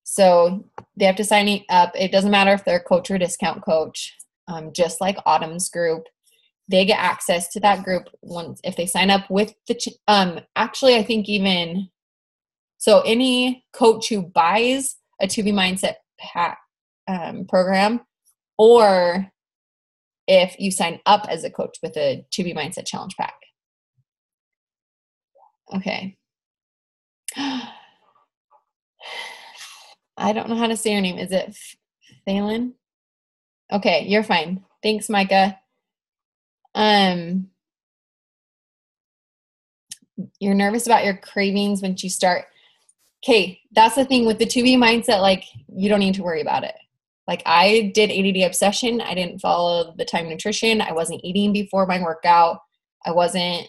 So they have to sign up. It doesn't matter if they're a coach or discount coach, just like Autumn's group. They get access to that group once if they sign up with the actually I think even so any coach who buys a 2B Mindset program, or if you sign up as a coach with a 2B Mindset Challenge Pack. Okay. I don't know how to say your name. Is it Phelan? Okay, you're fine. Thanks, Micah. You're nervous about your cravings when you start. Okay, that's the thing with the 2B Mindset, like, you don't need to worry about it. Like, I did ADD Obsession. I didn't follow the time nutrition. I wasn't eating before my workout. I wasn't,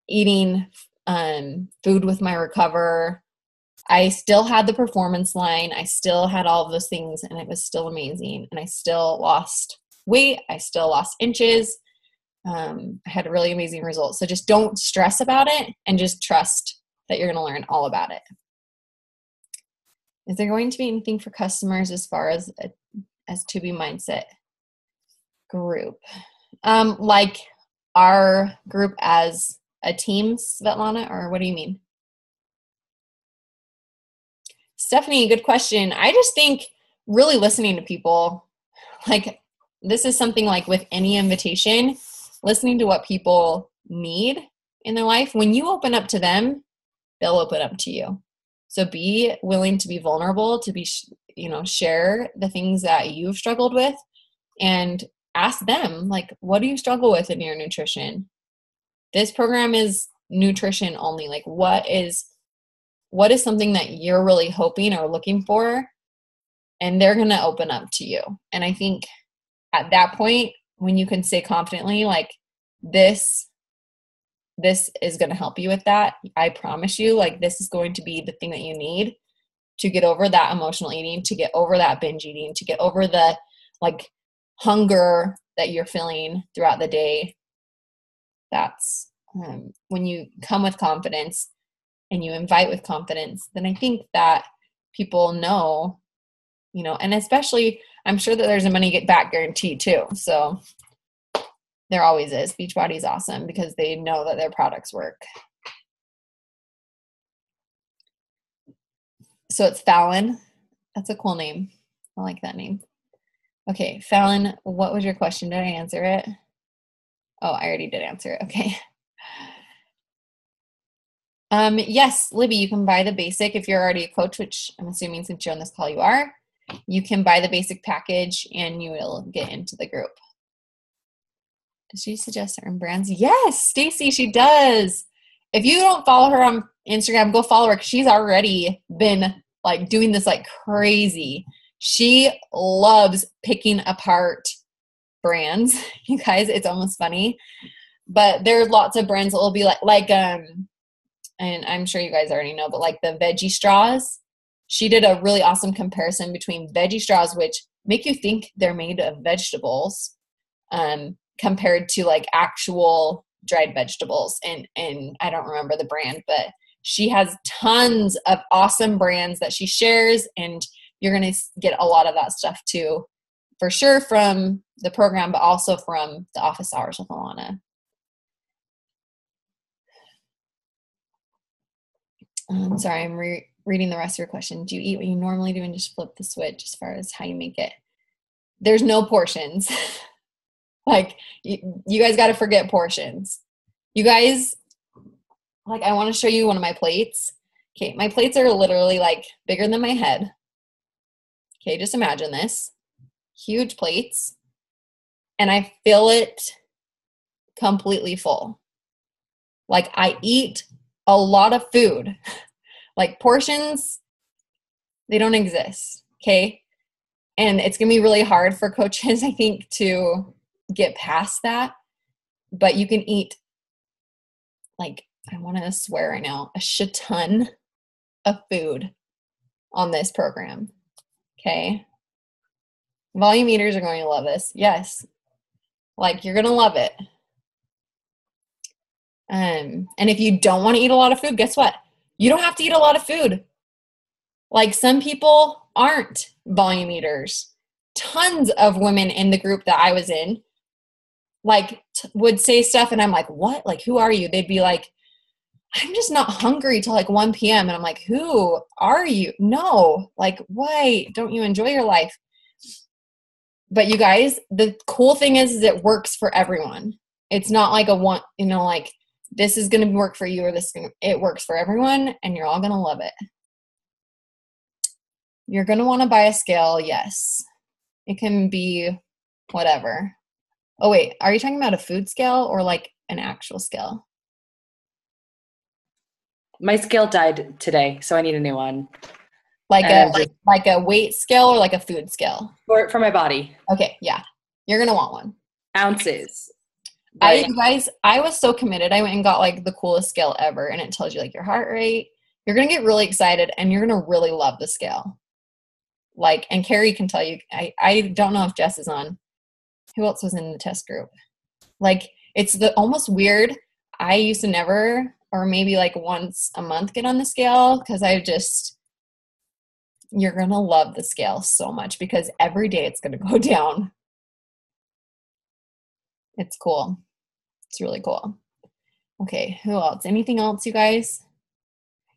eating food with my Recover. I still had the performance line. I still had all of those things, and it was still amazing. And I still lost weight. I still lost inches. I had really amazing results. So just don't stress about it and just trust that you're going to learn all about it. Is there going to be anything for customers as far as 2B Mindset group? Like our group as a team, Svetlana, or what do you mean? Stephanie, good question. I just think really listening to people, like this is something like with any invitation, listening to what people need in their life. When you open up to them, they'll open up to you. So be willing to be vulnerable, to be, share the things that you've struggled with, and ask them, like, what do you struggle with in your nutrition? This program is nutrition only. Like, what is something that you're really hoping or looking for? And they're going to open up to you. And I think at that point, when you can say confidently, like, this is going to help you with that. I promise you, like, this is going to be the thing that you need to get over that emotional eating, to get over that binge eating, to get over the like hunger that you're feeling throughout the day. That's when you come with confidence and you invite with confidence, then I think that people know, and especially I'm sure that there's a money get back guarantee too. So there always is. Beachbody's awesome because they know that their products work. So it's Fallon. That's a cool name. I like that name. Okay, Fallon, what was your question? Did I answer it? Oh, I already did answer it. Okay. Yes, Libby, you can buy the basic if you're already a coach, which I'm assuming since you're on this call you are. You can buy the basic package and you will get into the group. Does she suggest certain brands? Yes, Stacy, she does. If you don't follow her on Instagram, go follow her because she's already been like doing this like crazy. She loves picking apart brands. You guys, it's almost funny. But there's lots of brands that will be and I'm sure you guys already know, but like the veggie straws, she did a really awesome comparison between veggie straws, which make you think they're made of vegetables, compared to like actual dried vegetables. And I don't remember the brand, but she has tons of awesome brands that she shares, and you're going to get a lot of that stuff too, for sure, from the program, but also from the office hours with Alana. Sorry, I'm reading the rest of your question. Do you eat what you normally do and just flip the switch as far as how you make it? There's no portions. Like, you guys got to forget portions. You guys, like, I want to show you one of my plates. Okay, my plates are literally like bigger than my head. Okay, just imagine this. Huge plates. And I fill it completely full. Like, I eat a lot of food. Like, portions, they don't exist. Okay. And it's going to be really hard for coaches, I think, to get past that. But you can eat, like, I want to swear right now, a shit ton of food on this program. Okay. Volume eaters are going to love this. Yes. Like, you're going to love it. And if you don't want to eat a lot of food, guess what? You don't have to eat a lot of food. Like, some people aren't volume eaters. Tons of women in the group that I was in, like, would say stuff and I'm like, what? Like, who are you? They'd be like, I'm just not hungry till like 1 p.m. And I'm like, who are you? No, like, why don't you enjoy your life? But you guys, the cool thing is it works for everyone. It's not like a one, like, this is going to work for you or it works for everyone, and you're all going to love it. You're going to want to buy a scale. Yes. It can be whatever. Oh, wait. Are you talking about a food scale or like an actual scale?
My scale died today, so I need a new one.
Like a weight scale or like a food scale?
For my body.
Okay. Yeah. You're going to want one.
Ounces.
You guys, I was so committed. I went and got like the coolest scale ever, and it tells you like your heart rate. You're going to get really excited, and you're going to really love the scale. Like, and Carrie can tell you, I don't know if Jess is on. Who else was in the test group? Like, it's almost weird. I used to never, or maybe like once a month, get on the scale, because you're going to love the scale so much because every day it's going to go down. It's cool. It's really cool. Okay, who else? Anything else, you guys?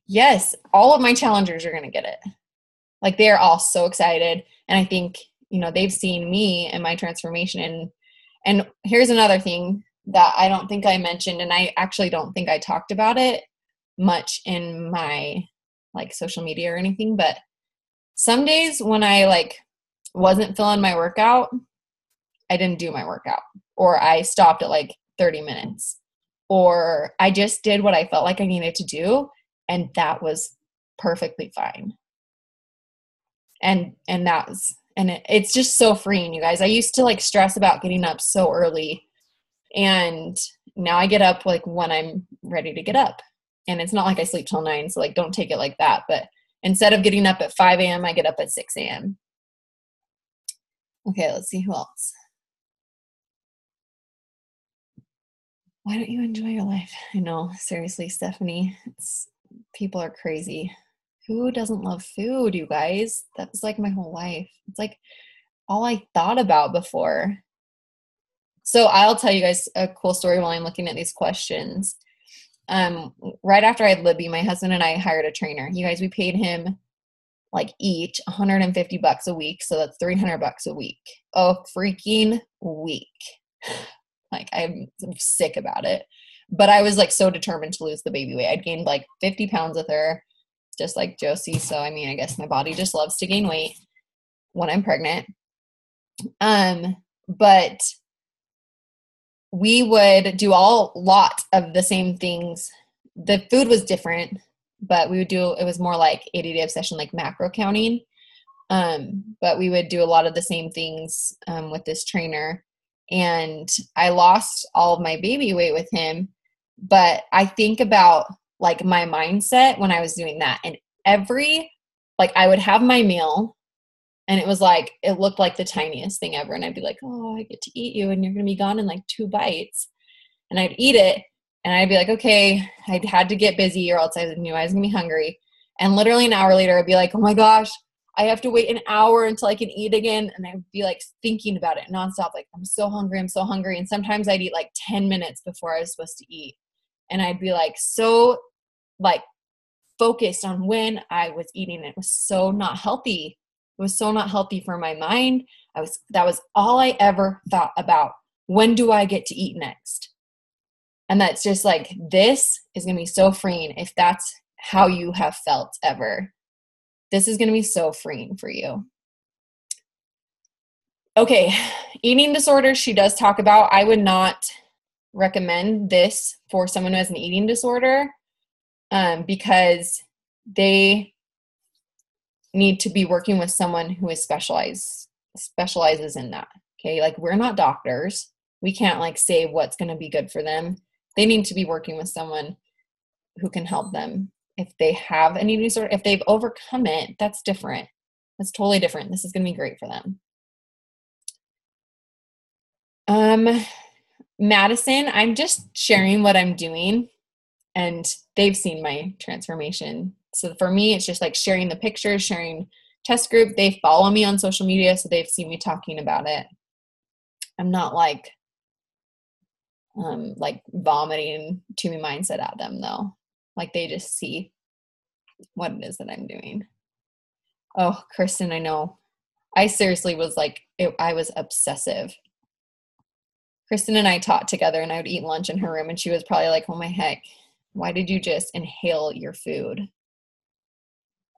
Yes, all of my challengers are going to get it. Like, they're all so excited. And I think, they've seen me and my transformation. And here's another thing that I don't think I mentioned, and I actually don't think I talked about it much in my like social media or anything, but some days when I like wasn't feeling my workout, I didn't do my workout, or I stopped at like 30 minutes, or I just did what I felt like I needed to do, and that was perfectly fine. And it's just so freeing, you guys. I used to like stress about getting up so early, and now I get up like when I'm ready to get up. And it's not like I sleep till 9, so like don't take it like that. But instead of getting up at 5 a.m., I get up at 6 a.m. Okay, let's see who else. Why don't you enjoy your life? I know, seriously, Stephanie, people are crazy. Who doesn't love food, you guys? That was like my whole life. It's like all I thought about before. So I'll tell you guys a cool story while I'm looking at these questions. Right after I had Libby, my husband and I hired a trainer. You guys, we paid him like each $150 a week. So that's $300 a week. A freaking week. Like I'm sick about it. But I was like so determined to lose the baby weight. I'd gained like 50 pounds with her, just like Josie. So I mean, I guess my body just loves to gain weight when I'm pregnant. But we would do a lot of the same things. The food was different, but we would it was more like 80-day obsession, like macro counting. But we would do a lot of the same things with this trainer. And I lost all of my baby weight with him. But I think about like my mindset when I was doing that, and I would have my meal and it was like, it looked like the tiniest thing ever. And I'd be like, oh, I get to eat you and you're going to be gone in like 2 bites. And I'd eat it and I'd be like, okay, I'd had to get busy or else I knew I was going to be hungry. And literally an hour later, I'd be like, oh my gosh, I have to wait an hour until I can eat again. And I'd be like thinking about it nonstop. Like, I'm so hungry. I'm so hungry. And sometimes I'd eat like 10 minutes before I was supposed to eat. And I'd be like, so like focused on when I was eating. It was so not healthy. It was so not healthy for my mind. That was all I ever thought about. When do I get to eat next? And that's just like, this is going to be so freeing if that's how you have felt ever. This is going to be so freeing for you. Okay, eating disorders she does talk about. I would not recommend this for someone who has an eating disorder because they need to be working with someone who is specializes in that. Okay, like we're not doctors. We can't like say what's going to be good for them. They need to be working with someone who can help them. If they have an eating disorder, if they've overcome it, that's different. That's totally different. This is going to be great for them. Madison, I'm just sharing what I'm doing and they've seen my transformation. So for me, it's just like sharing the pictures, sharing test group. They follow me on social media, so they've seen me talking about it. I'm not like vomiting To Be Mindset at them though. Like they just see what it is that I'm doing. Oh, Kristen, I know. I seriously was like, I was obsessive. Kristen and I taught together and I would eat lunch in her room and she was probably like, oh my heck, why did you just inhale your food?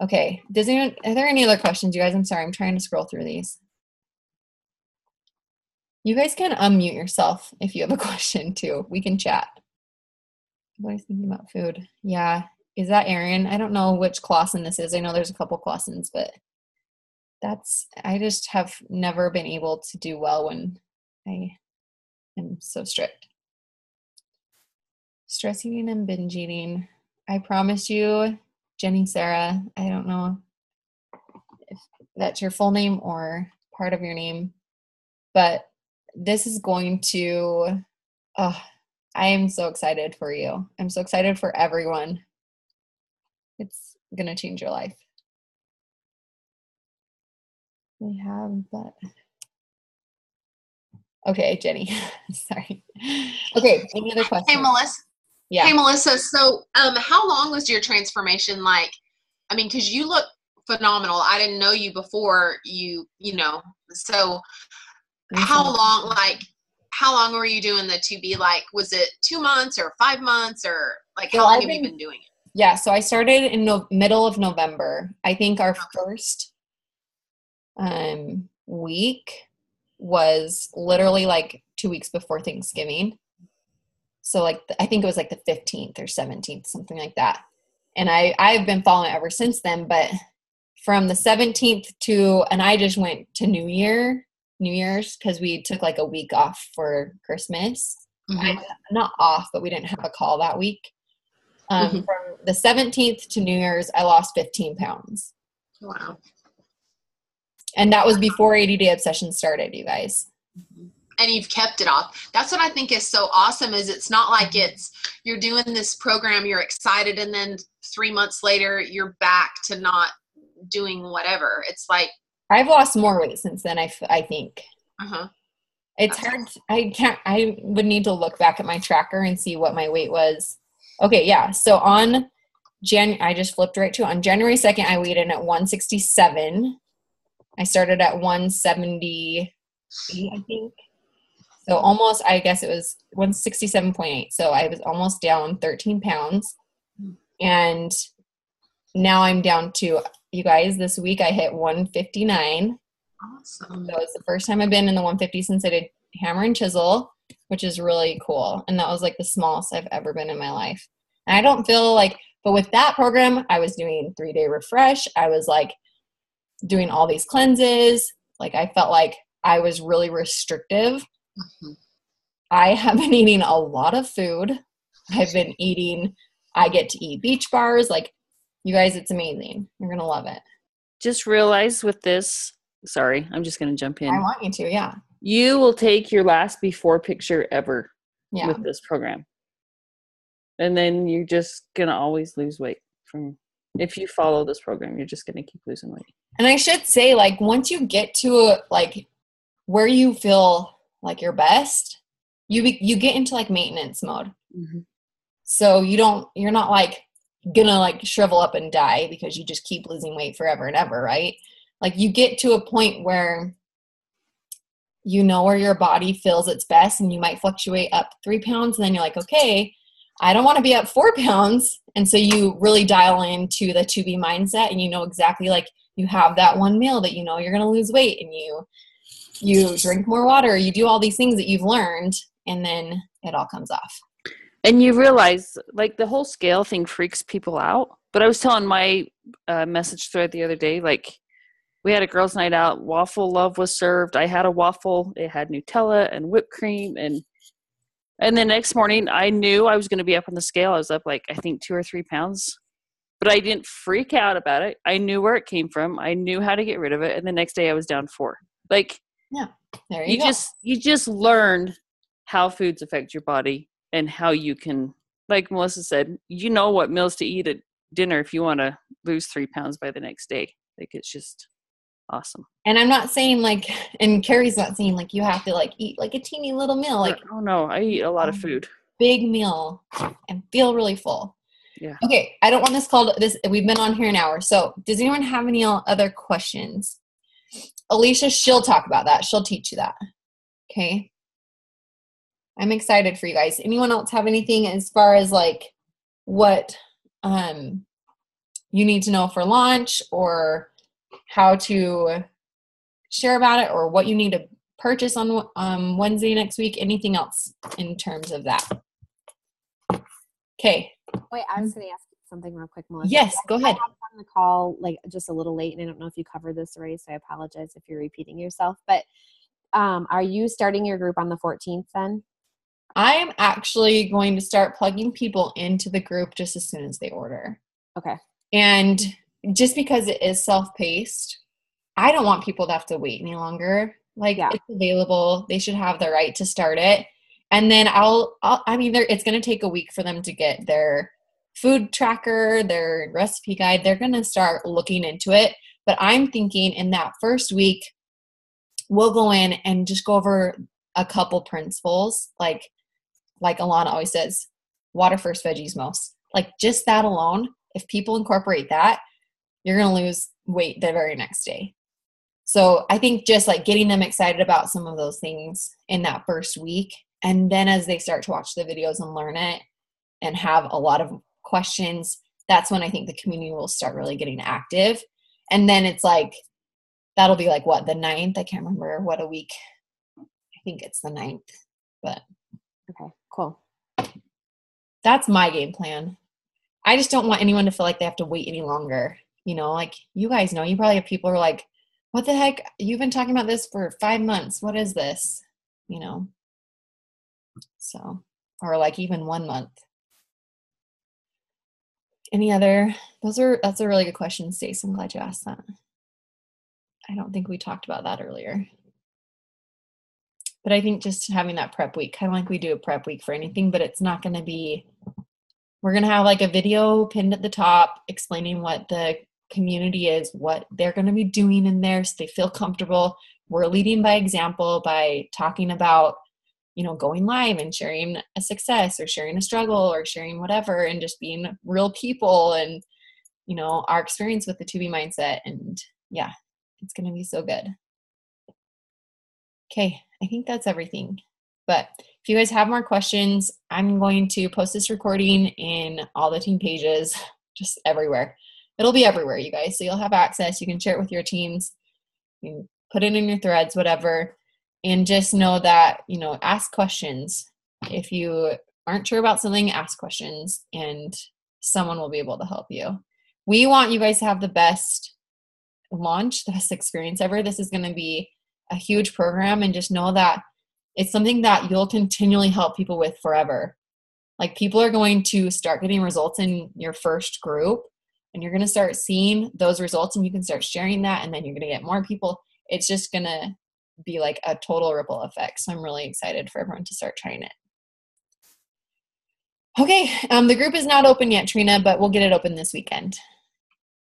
Okay. Are there any other questions, you guys? I'm sorry. I'm trying to scroll through these. You guys can unmute yourself if you have a question too. We can chat. What was thinking about food? Yeah. Is that Erin? I don't know which Clausen this is. I know there's a couple Clausens, but I just have never been able to do well when I am so strict. Stress eating and binge eating. I promise you, Jenny Sarah, I don't know if that's your full name or part of your name, but this is going to, I am so excited for you. I'm so excited for everyone. It's going to change your life. We have that. Okay, Jenny. Sorry. Okay, any other questions?
Hey, Melissa.
Yeah.
Hey, Melissa. So, how long was your transformation like? I mean, because you look phenomenal. I didn't know you before you know. So, how long were you doing the 2B? Like, was it 2 months or 5 months or like how long have you been doing it?
Yeah, so I started in the middle of November. I think our first week was literally like 2 weeks before Thanksgiving. So like, I think it was like the 15th or 17th, something like that. And I've been following it ever since then, but from the 17th and I just went to New Year's because we took like a week off for Christmas. Mm-hmm. Not off, but we didn't have a call that week. From the 17th to New Year's, I lost 15 pounds.
Wow.
And that was before 80-day obsession started, you guys.
And you've kept it off. That's what I think is so awesome is it's not like you're doing this program, you're excited, and then 3 months later, you're back to not doing whatever. It's like.
I've lost more weight since then, I think. It's
That's
hard. I would need to look back at my tracker and see what my weight was. Okay, yeah. So on I just flipped right to it. On January 2nd, I weighed in at 167. I started at 178, I think. So almost, I guess it was 167.8. So I was almost down 13 pounds. And now I'm down to, you guys, this week I hit 159.
Awesome.
So it's the first time I've been in the 150 since I did hammer and chisel, which is really cool. And that was like the smallest I've ever been in my life. And I don't feel like, but with that program, I was doing 3-day refresh. I was like doing all these cleanses. Like I felt like I was really restrictive.
Mm-hmm.
I have been eating a lot of food. I get to eat beach bars. Like, you guys, it's amazing. You're going to love it.
Just realize with this, sorry, I'm just going to jump in.
I want you to, yeah.
You will take your last before picture ever with this program. And then you're just going to always lose weight if you follow this program, you're just going to keep losing weight.
And I should say, like, once you get to like where you feel like your best, you get into like maintenance mode.
Mm-hmm.
So you're not like gonna like shrivel up and die because you just keep losing weight forever and ever, right? Like you get to a point where you know where your body feels its best, and you might fluctuate up 3 pounds, and then you're like, okay, I don't want to be up 4 pounds. And so you really dial into the 2B mindset, and you know exactly, like, you have that one meal that you know you're going to lose weight, and you drink more water, you do all these things that you've learned, and then it all comes off.
And you realize, like, the whole scale thing freaks people out. But I was telling my message thread the other day, like, we had a girls' night out. Waffle love was served. I had a waffle. It had Nutella and whipped cream. And the next morning, I knew I was going to be up on the scale. I was up, like, I think 2 or 3 pounds. But I didn't freak out about it. I knew where it came from. I knew how to get rid of it. And the next day, I was down 4. Like,
yeah, there you go.
You just learn how foods affect your body and how you can, like Melissa said, you know what meals to eat at dinner if you want to lose 3 pounds by the next day. Like, it's just awesome.
And I'm not saying, like, and Carrie's not saying, like, you have to, like, eat, like, a teeny little meal. Like,
oh, no, I eat a lot of food.
Big meal and feel really full.
Yeah.
Okay, I don't want this called this. We've been on here an hour. So does anyone have any other questions? Alicia, she'll talk about that. She'll teach you that. Okay. I'm excited for you guys. Anyone else have anything as far as, like, what you need to know for launch, or how to share about it, or what you need to purchase on Wednesday next week? Anything else in terms of that? Okay.
Wait, I was going to ask you something real quick, Melissa.
Yes, go ahead.
I hopped on the call, like, just a little late, and I don't know if you covered this already, so I apologize if you're repeating yourself. But are you starting your group on the 14th then?
I am actually going to start plugging people into the group just as soon as they order.
Okay.
And just because it is self-paced, I don't want people to have to wait any longer. Like, It's available. They should have the right to start it. And then it's going to take a week for them to get their food tracker, their recipe guide. They're going to start looking into it. But I'm thinking in that first week, we'll go in and just go over a couple principles. Like Alana always says, water first, veggies most. Like, just that alone, if people incorporate that, you're going to lose weight the very next day. So I think just, like, getting them excited about some of those things in that first week. And then as they start to watch the videos and learn it and have a lot of questions, that's when I think the community will start really getting active. And then it's like, that'll be like, what, the 9th? I can't remember what a week. I think it's the 9th, but.
Okay, cool.
That's my game plan. I just don't want anyone to feel like they have to wait any longer. You know, like, you guys know, you probably have people who are like, what the heck? You've been talking about this for 5 months. What is this? You know? So, or like even 1 month. Any other, that's a really good question, Stace. I'm glad you asked that. I don't think we talked about that earlier. But I think just having that prep week, kind of like we do a prep week for anything, but it's not going to be, we're going to have like a video pinned at the top explaining what the community is, what they're going to be doing in there so they feel comfortable. We're leading by example by talking about, going live and sharing a success or sharing a struggle or sharing whatever, and just being real people and, our experience with the 2B mindset. And yeah, it's going to be so good. Okay. I think that's everything. But if you guys have more questions, I'm going to post this recording in all the team pages, just everywhere. It'll be everywhere, you guys. So you'll have access. You can share it with your teams. You can put it in your threads, whatever. And just know that, ask questions. If you aren't sure about something, ask questions and someone will be able to help you. We want you guys to have the best launch, the best experience ever. This is going to be a huge program, and just know that it's something that you'll continually help people with forever. Like, people are going to start getting results in your first group, and you're going to start seeing those results, and you can start sharing that, and then you're going to get more people. It's just going to be like a total ripple effect. So I'm really excited for everyone to start trying it. Okay. The group is not open yet, Trina, but we'll get it open this weekend.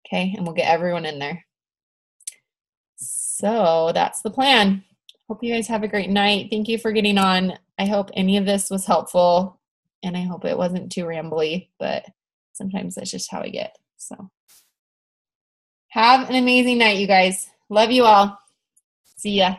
Okay. And we'll get everyone in there. So that's the plan. Hope you guys have a great night. Thank you for getting on. I hope any of this was helpful, and I hope it wasn't too rambly, but sometimes that's just how I get. So have an amazing night, you guys. Love you all. See ya.